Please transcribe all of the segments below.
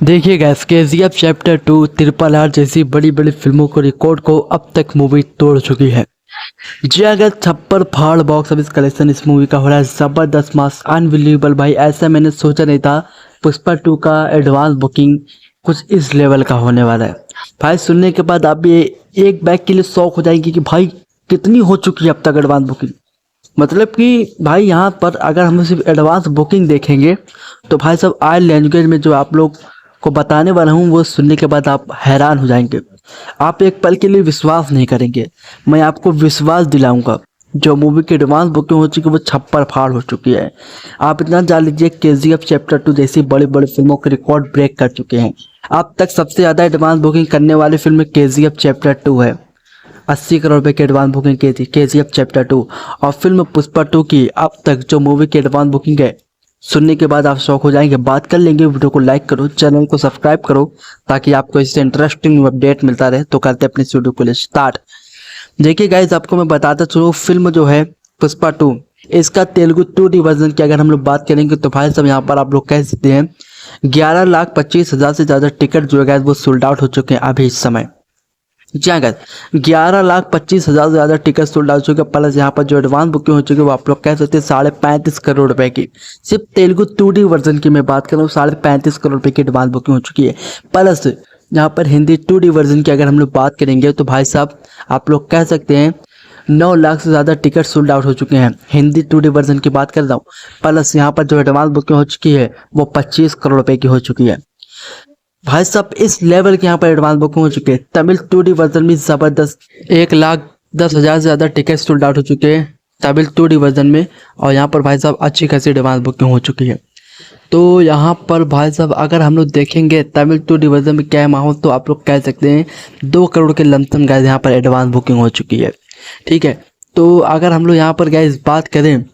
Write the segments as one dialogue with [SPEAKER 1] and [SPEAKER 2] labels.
[SPEAKER 1] देखिए gas KGF chapter 2 triple R जैसी बड़ी बड़ी फिल्मों को रिकॉर्ड को अब तक मूवी तोड़ चुकी है। जी अगर छप्पर फाड़ बॉक्स ऑफिस कलेक्शन इस मूवी का हो रहा है जबरदस्त मास अनबिलीवेबल भाई, ऐसा मैंने सोचा नहीं था। पुष्पा 2 का एडवांस बुकिंग कुछ इस लेवल का होने वाला है। भाई सुनने के बाद आप ये एक बैग के लिए शौक हो जाएंगे कि भाई कितनी हो चुकी है अब तक एडवांस बुकिंग। मतलब कि भाई यहाँ पर अगर हम सिर्फ एडवांस बुकिंग देखेंगे तो भाई सब आयल लैंग्वेज में जो आप लोग को बताने वाला हूँ वो सुनने के बाद आप हैरान हो जाएंगे। आप एक पल के लिए विश्वास नहीं करेंगे। मैं आपको विश्वास दिलाऊंगा जो मूवी की एडवांस बुकिंग हो चुकी है वो छप्पर फाड़ हो चुकी है। आप इतना जान लीजिए KGF चैप्टर 2 जैसी बड़ी बड़ी फिल्मों के रिकॉर्ड ब्रेक कर चुके हैं। अब तक सबसे ज़्यादा एडवांस बुकिंग करने वाली फिल्म KGF चैप्टर 2 है। 80 करोड़ रुपए की एडवांस बुकिंग की थी KGF चैप्टर 2। और फिल्म पुष्पा 2 की अब तक जो मूवी की एडवांस बुकिंग है सुनने के बाद आप शौक हो जाएंगे। बात कर लेंगे। वीडियो को लाइक करो, चैनल को सब्सक्राइब करो ताकि आपको इससे इंटरेस्टिंग अपडेट मिलता रहे। तो करते अपने वीडियो को स्टार्ट। देखिए गाइज आपको मैं बताता चलूँ, फिल्म जो है पुष्पा 2 इसका तेलुगु 2D वर्जन की अगर हम लोग बात करेंगे तो भाई सब यहाँ पर आप लोग कह सकते हैं 11,25,000 से ज़्यादा टिकट जो है गाइज वो सोल्ड आउट हो चुके हैं अभी इस समय। जी हाँ गाइस 11,25,000 से ज़्यादा टिकट सोल्ड आउट हो चुके हैं। प्लस यहाँ पर जो एडवांस बुकिंग हो चुकी है वो आप लोग कह सकते हैं 35.5 करोड़ रुपए की। सिर्फ तेलुगु 2D वर्जन की मैं बात कर रहा हूँ 35.5 करोड़ रुपए की एडवांस बुकिंग हो चुकी है। प्लस यहाँ पर हिंदी 2D वर्जन की अगर हम लोग बात करेंगे तो भाई साहब आप लोग कह सकते हैं 9 लाख से ज़्यादा टिकट सोल्ड आउट हो चुके हैं। हिंदी 2D वर्जन की बात कर रहा हूँ। प्लस यहाँ पर जो एडवांस बुकिंग हो चुकी है वो 25 करोड़ रुपए की हो चुकी है। भाई साहब इस लेवल के यहाँ पर एडवांस बुकिंग हो चुके हैं। तमिल 2D वर्जन में जबरदस्त 1,10,000 से ज़्यादा टिकट सोल्ड आउट हो चुके हैं तमिल 2D वर्जन में। और यहाँ पर भाई साहब अच्छी खासी एडवांस बुकिंग हो चुकी है। तो यहाँ पर भाई साहब अगर हम लोग देखेंगे तमिल 2D वर्जन में क्या माहौल तो आप लोग कह सकते हैं 2 करोड़ के लमसम गाइस यहाँ पर एडवांस बुकिंग हो चुकी है। ठीक है, तो अगर हम लोग यहाँ पर गाइस बात करें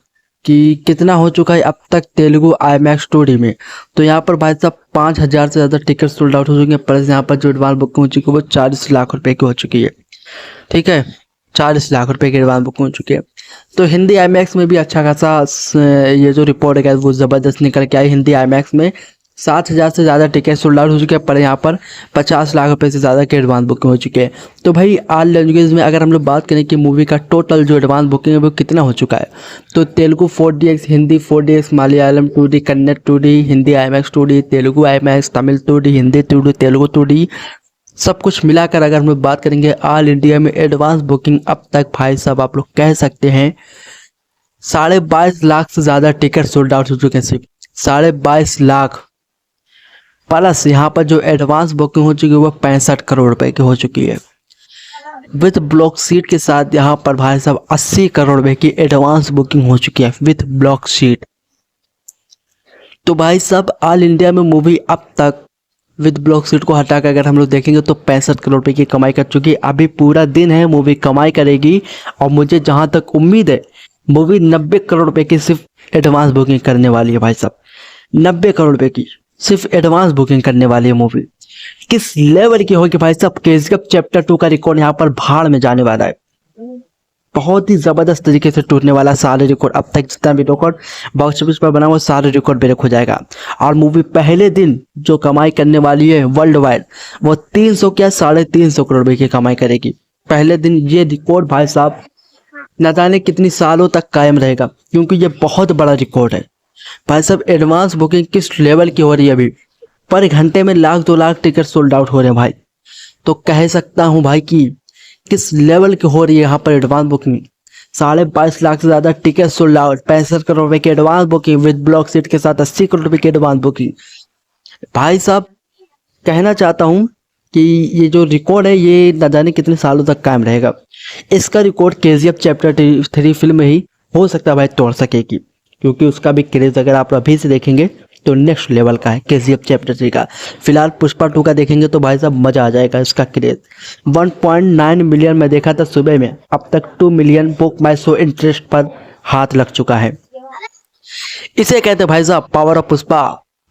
[SPEAKER 1] कि कितना हो चुका है अब तक तेलुगु IMAX 2D में तो यहाँ पर भाई साहब 5,000 से ज़्यादा टिकट सोल्ड आउट हो चुके हैं। प्लस यहाँ पर जो एडवांस बुकिंग हो चुकी है वो 40 लाख रुपए की हो चुकी है। ठीक है, 40 लाख रुपए की एडवांस बुकिंग हो चुकी है। तो हिंदी IMAX में भी अच्छा खासा ये जो रिपोर्ट है वो ज़बरदस्त निकल के आई। हिंदी IMAX में 7,000 से ज़्यादा टिकट सोल्ड आउट हो चुके हैं। पर यहाँ पर 50 लाख रुपए से ज़्यादा के एडवांस बुकिंग हो चुके हैं। तो भाई ऑल लैंग्वेज में अगर हम लोग बात करें कि मूवी का टोटल जो एडवांस बुकिंग है वो कितना हो चुका है तो Telugu 4DX, Hindi 4DX, Malayalam 2D, Kannada 2D, Hindi IMAX 2D, Telugu IMAX, Tamil 2D, Hindi 2D, Telugu 2D, सब कुछ मिलाकर अगर हम लोग बात करेंगे ऑल इंडिया में एडवांस बुकिंग अब तक भाई साहब आप लोग कह सकते हैं 22.5 लाख से ज़्यादा टिकट सोल्ड आउट हो चुके हैं। सिर्फ 22.5 लाख। प्लस यहाँ पर जो एडवांस बुकिंग हो चुकी है वो 65 करोड़ रुपए की हो चुकी है। विथ ब्लॉक सीट के साथ यहाँ पर भाई साहब 80 करोड़ रुपए की एडवांस बुकिंग हो चुकी है विथ ब्लॉक सीट। तो भाई साहब ऑल इंडिया में मूवी अब तक विद ब्लॉक सीट को हटाकर अगर हम लोग देखेंगे तो 65 करोड़ रुपए की कमाई कर चुकी है। अभी पूरा दिन है, मूवी कमाई करेगी और मुझे जहां तक उम्मीद है मूवी 90 करोड़ रुपए की सिर्फ एडवांस बुकिंग करने वाली है। भाई साहब 90 करोड़ रुपए की सिर्फ एडवांस बुकिंग करने वाली है मूवी। किस लेवल की होगी भाई साहब। KGF चैप्टर 2 का रिकॉर्ड यहाँ पर भाड़ में जाने वाला है। बहुत ही जबरदस्त तरीके से टूटने वाला सारे रिकॉर्ड अब तक जितना भी रिकॉर्ड बॉक्स ऑफिस पर बना हुआ सारे रिकॉर्ड ब्रेक हो जाएगा। और मूवी पहले दिन जो कमाई करने वाली है वर्ल्ड वाइड वो 300 क्या 350 करोड़ रुपए की कमाई करेगी पहले दिन। ये रिकॉर्ड भाई साहब न जाने कितनी सालों तक कायम रहेगा क्योंकि ये बहुत बड़ा रिकॉर्ड है। भाई साहब एडवांस बुकिंग किस लेवल की हो रही है अभी पर घंटे में 1,00,000-2 लाख टिकट सोल्ड आउट हो रहे हैं भाई। तो कह सकता हूँ भाई कि किस लेवल की हो रही है यहाँ पर एडवांस बुकिंग। 22.5 लाख से ज़्यादा टिकट सोल्ड आउट, 65 करोड़ रुपए की advance booking with block seat के साथ 80 करोड़ रुपए की एडवांस बुकिंग। भाई साहब कहना चाहता हूँ कि ये जो रिकॉर्ड है ये न जाने कितने सालों तक कायम रहेगा। इसका रिकॉर्ड KGF चैप्टर 3 फिल्म ही हो सकता है भाई तोड़ सकेगी क्योंकि उसका भी क्रेज अगर आप अभी से देखेंगे तो नेक्स्ट लेवल का है KGF चैप्टर 3 का। फिलहाल पुष्पा 2 का देखेंगे तो भाई साहब मजा आ जाएगा। इसका क्रेज 1.9 मिलियन में देखा था सुबह में, अब तक 2 मिलियन बुक माई शो इंटरेस्ट पर हाथ लग चुका है। इसे कहते हैं भाई साहब पावर ऑफ पुष्पा।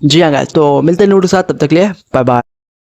[SPEAKER 1] जी हाँ गाइस, तो मिलते हैं न्यू वीडियो के साथ, तब तक लिए बाय बाय।